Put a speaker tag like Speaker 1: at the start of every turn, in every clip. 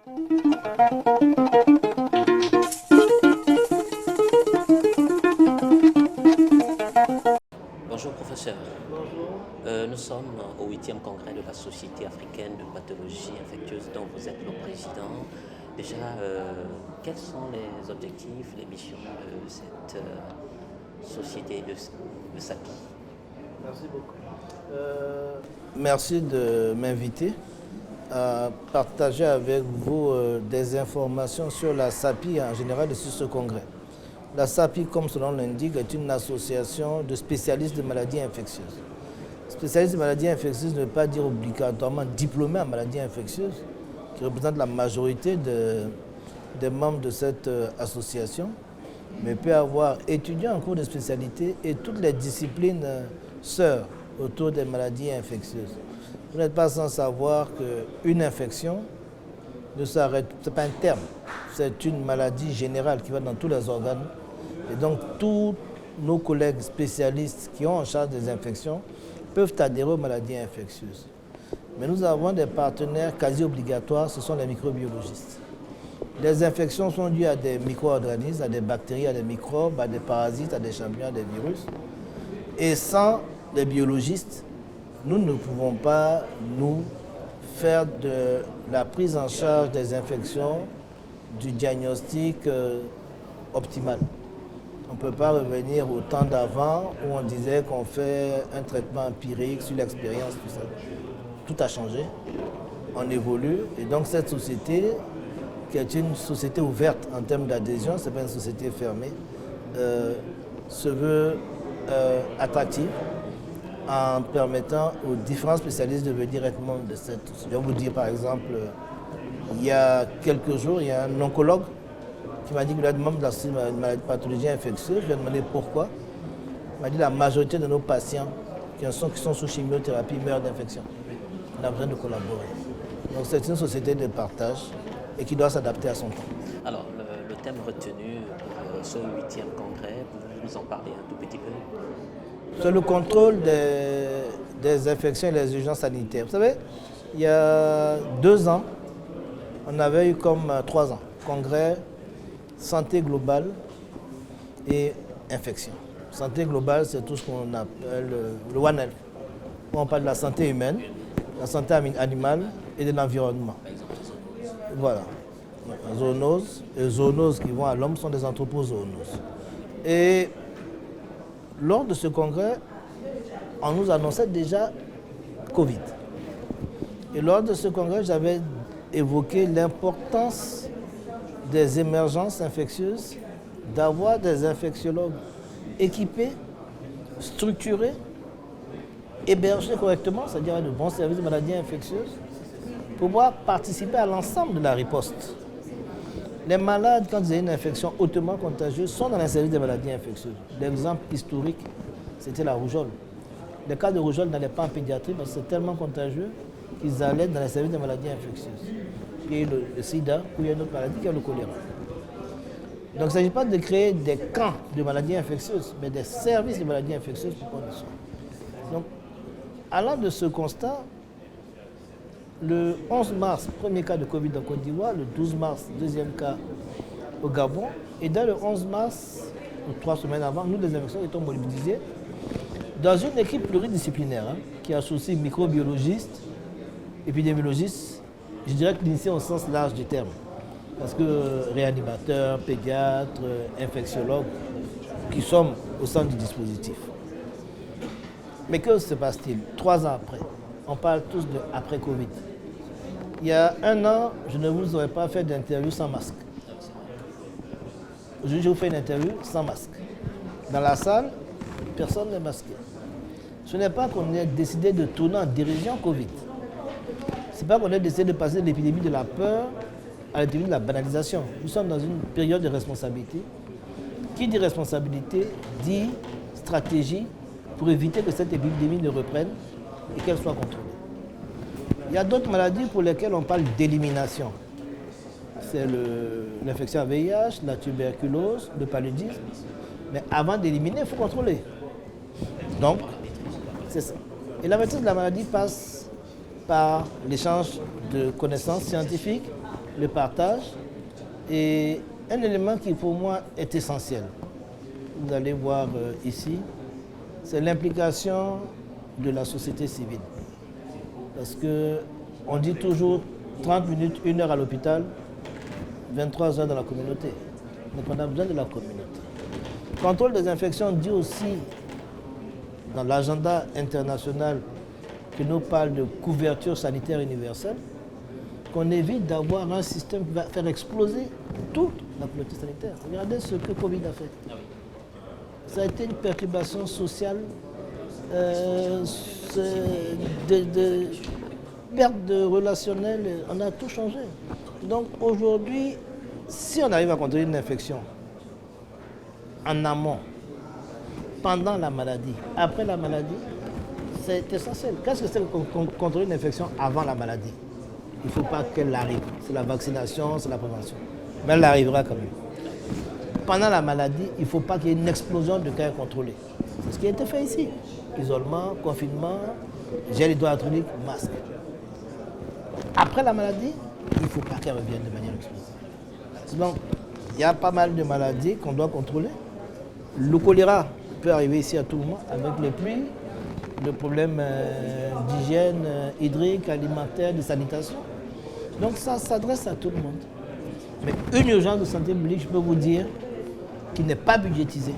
Speaker 1: Bonjour professeur.
Speaker 2: Bonjour.
Speaker 1: Nous sommes au 8e congrès de la Société africaine de pathologie infectieuse dont vous êtes le président. Déjà, quels sont les objectifs, les missions de cette société de SAPI?
Speaker 2: Merci beaucoup. Merci de m'inviter à partager avec vous des informations sur la SAPI en général et sur ce congrès. La SAPI, comme son nom l'indique, est une association de spécialistes de maladies infectieuses. Spécialiste de maladies infectieuses ne veut pas dire obligatoirement diplômé en maladies infectieuses, qui représente la majorité des membres de cette association, mais peut avoir étudié en cours de spécialité et toutes les disciplines sœurs autour des maladies infectieuses. Vous n'êtes pas sans savoir qu'une infection ne s'arrête, ce n'est pas un terme, c'est une maladie générale qui va dans tous les organes. Et donc tous nos collègues spécialistes qui ont en charge des infections peuvent adhérer aux maladies infectieuses. Mais nous avons des partenaires quasi obligatoires, ce sont les microbiologistes. Les infections sont dues à des micro-organismes, à des bactéries, à des microbes, à des parasites, à des champignons, à des virus. Et sans les biologistes, nous ne pouvons pas nous faire de la prise en charge des infections, du diagnostic optimal. On ne peut pas revenir au temps d'avant où on disait qu'on fait un traitement empirique sur l'expérience, tout ça. Tout a changé, on évolue. Et donc cette société, qui est une société ouverte en termes d'adhésion, ce n'est pas une société fermée, se veut attractive en permettant aux différents spécialistes de venir être membres de cette société. Je vais vous dire par exemple, il y a quelques jours, il y a un oncologue qui m'a dit qu'il est membre de la pathologie infectieuse. Je lui ai demandé pourquoi. Il m'a dit que la majorité de nos patients qui sont sous chimiothérapie meurent d'infection. On a besoin de collaborer. Donc c'est une société de partage et qui doit s'adapter à son temps.
Speaker 1: Alors, le thème retenu pour ce 8e congrès, pouvez-vous nous en parler un tout petit peu?
Speaker 2: C'est le contrôle des infections et des urgences sanitaires. Vous savez, il y a 2 ans, on avait eu comme 3 ans, congrès santé globale et infection. Santé globale, c'est tout ce qu'on appelle le One Health. On parle de la santé humaine, la santé animale et de l'environnement. Voilà. Zoonoses. Les zoonoses qui vont à l'homme sont des anthropozoonoses. Et lors de ce congrès, on nous annonçait déjà Covid. Et lors de ce congrès, j'avais évoqué l'importance des émergences infectieuses, d'avoir des infectiologues équipés, structurés, hébergés correctement, c'est-à-dire de bons services de maladies infectieuses, pour pouvoir participer à l'ensemble de la riposte. Les malades, quand ils ont une infection hautement contagieuse, sont dans les services des maladies infectieuses. L'exemple historique, c'était la rougeole. Les cas de rougeole n'allaient pas en pédiatrie parce que c'est tellement contagieux qu'ils allaient dans les services des maladies infectieuses. Il y a eu le sida, ou il y a une autre maladie qui est le choléra. Donc il ne s'agit pas de créer des camps de maladies infectieuses, mais des services de maladies infectieuses pour qu'on y soit. Donc, allant de ce constat, le 11 mars, premier cas de Covid en Côte d'Ivoire, le 12 mars, deuxième cas au Gabon, et dès le 11 mars, 3 semaines avant, nous, les infections, étions mobilisés dans une équipe pluridisciplinaire qui associe microbiologistes, épidémiologistes, je dirais cliniciens au sens large du terme, parce que réanimateurs, pédiatres, infectiologues, qui sommes au centre du dispositif. Mais que se passe-t-il 3 ans après? On parle tous de après-Covid. Il y a 1 an, je ne vous aurais pas fait d'interview sans masque. Aujourd'hui, je vous fais une interview sans masque. Dans la salle, personne n'est masqué. Ce n'est pas qu'on ait décidé de tourner en dirigeant Covid. Ce n'est pas qu'on ait décidé de passer de l'épidémie de la peur à l'épidémie de la banalisation. Nous sommes dans une période de responsabilité. Qui dit responsabilité dit stratégie pour éviter que cette épidémie ne reprenne et qu'elle soit contrôlée. Il y a d'autres maladies pour lesquelles on parle d'élimination. C'est l'infection à VIH, la tuberculose, le paludisme. Mais avant d'éliminer, il faut contrôler. Donc, c'est ça. Et la maîtrise de la maladie passe par l'échange de connaissances scientifiques, le partage et un élément qui pour moi est essentiel. Vous allez voir ici, c'est l'implication de la société civile. Parce qu'on dit toujours 30 minutes, 1 heure à l'hôpital, 23 heures dans la communauté. Donc on a besoin de la communauté. Le contrôle des infections dit aussi, dans l'agenda international, qui nous parle de couverture sanitaire universelle, qu'on évite d'avoir un système qui va faire exploser toute la couverture sanitaire. Regardez ce que Covid a fait. Ça a été une perturbation sociale, de perte de relationnel, on a tout changé. Donc aujourd'hui, si on arrive à contrôler une infection en amont, pendant la maladie, après la maladie, c'est essentiel. Qu'est-ce que c'est que contrôler une infection avant la maladie? Il ne faut pas qu'elle arrive. C'est la vaccination, c'est la prévention. Mais elle arrivera quand même. Pendant la maladie, il ne faut pas qu'il y ait une explosion de cas incontrôlés. C'est ce qui a été fait ici. Isolement, confinement, gel hydroalcoolique, masque. Après la maladie, il ne faut pas qu'elle revienne de manière explosive. Donc, il y a pas mal de maladies qu'on doit contrôler. Le choléra peut arriver ici à tout moment avec les pluies, le problème d'hygiène hydrique, alimentaire, de sanitation. Donc ça s'adresse à tout le monde. Mais une urgence de santé publique, je peux vous dire, qui n'est pas budgétisée,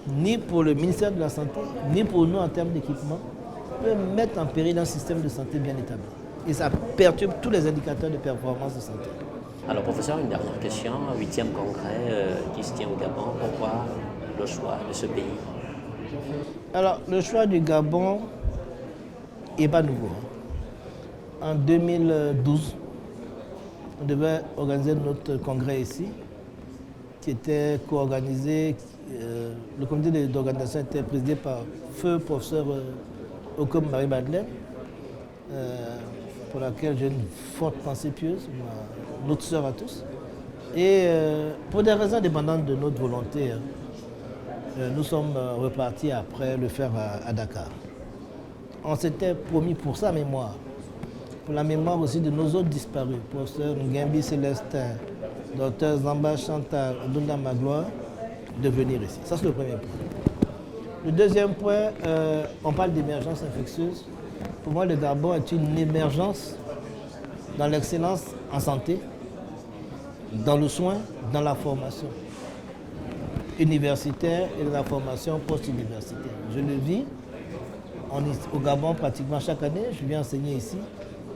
Speaker 2: ni pour le ministère de la Santé, ni pour nous en termes d'équipement, peut mettre en péril un système de santé bien établi. Et ça perturbe tous les indicateurs de performance de santé.
Speaker 1: Alors professeur, une dernière question. 8e congrès qui se tient au Gabon. Pourquoi le choix de ce pays?
Speaker 2: Alors le choix du Gabon n'est pas nouveau. En 2012, on devait organiser notre congrès ici, qui était co-organisé. Le comité d'organisation était présidé par feu professeur Okom Marie-Madeleine, pour laquelle j'ai une forte pensée pieuse, notre sœur à tous. Et pour des raisons dépendantes de notre volonté, nous sommes repartis après le faire à Dakar. On s'était promis pour sa mémoire, pour la mémoire aussi de nos autres disparus, professeur Nguembi Célestin, docteur Zamba Chantal, Odunda Magloire, de venir ici. Ça, c'est le premier point. Le deuxième point, on parle d'émergence infectieuse. Pour moi, le Gabon est une émergence dans l'excellence en santé, dans le soin, dans la formation universitaire et dans la formation post-universitaire. Je le vis au Gabon pratiquement chaque année. Je viens enseigner ici,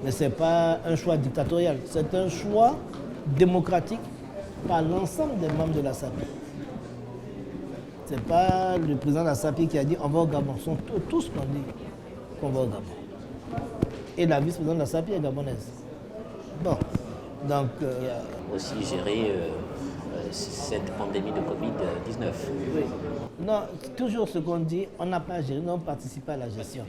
Speaker 2: mais ce n'est pas un choix dictatorial. C'est un choix démocratique par l'ensemble des membres de la SAPI. Ce n'est pas le président de la SAPI qui a dit on va au Gabon. Ce sont tous qui ont dit qu'on va au Gabon. Et la vice-présidente de la SAPI est gabonaise. Bon, donc...
Speaker 1: aussi gérer cette pandémie de Covid-19.
Speaker 2: Oui. Non, toujours ce qu'on dit, on n'a pas à gérer, nous on participe à la gestion.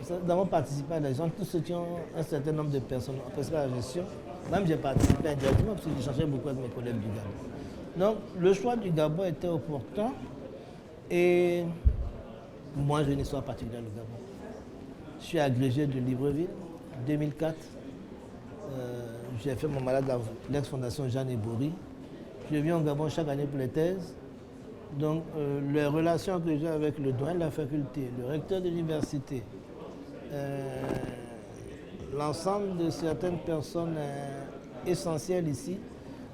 Speaker 2: Nous avons participé à la gestion, tous ceux qui ont un certain nombre de personnes ont participé à la gestion. Même j'ai participé indirectement parce que j'échangeais beaucoup avec mes collègues du Gabon. Donc le choix du Gabon était opportun et moi j'ai une histoire particulière au Gabon. Je suis agrégé de Libreville en 2004. J'ai fait mon malade à l'ex-fondation Jeanne Ebouri. Je viens au Gabon chaque année pour les thèses. Donc les relations que j'ai avec le doyen de la faculté, le recteur de l'université, l'ensemble de certaines personnes essentielles ici,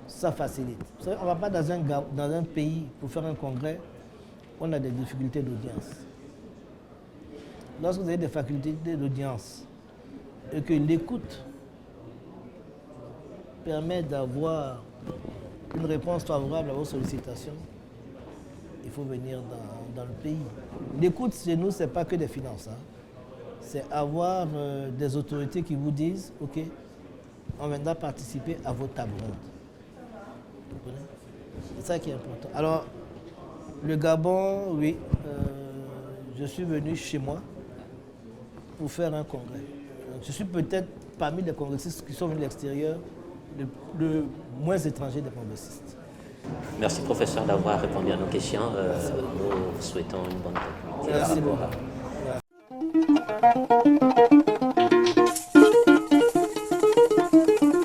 Speaker 2: ça facilite. Vous savez, on ne va pas dans un pays pour faire un congrès, on a des difficultés d'audience. Lorsque vous avez des facultés d'audience et que l'écoute permet d'avoir une réponse favorable à vos sollicitations, il faut venir dans le pays. L'écoute chez nous, ce n'est pas que des finances. Hein. C'est avoir des autorités qui vous disent « Ok, on viendra participer à vos tables rondes. » Vous comprenez? C'est ça qui est important. Alors, le Gabon, oui, je suis venu chez moi pour faire un congrès. Donc, je suis peut-être parmi les congressistes qui sont venus de l'extérieur, le moins étranger des congressistes.
Speaker 1: Merci professeur d'avoir répondu à nos questions. Nous souhaitons une bonne continuité.
Speaker 2: Merci. Merci.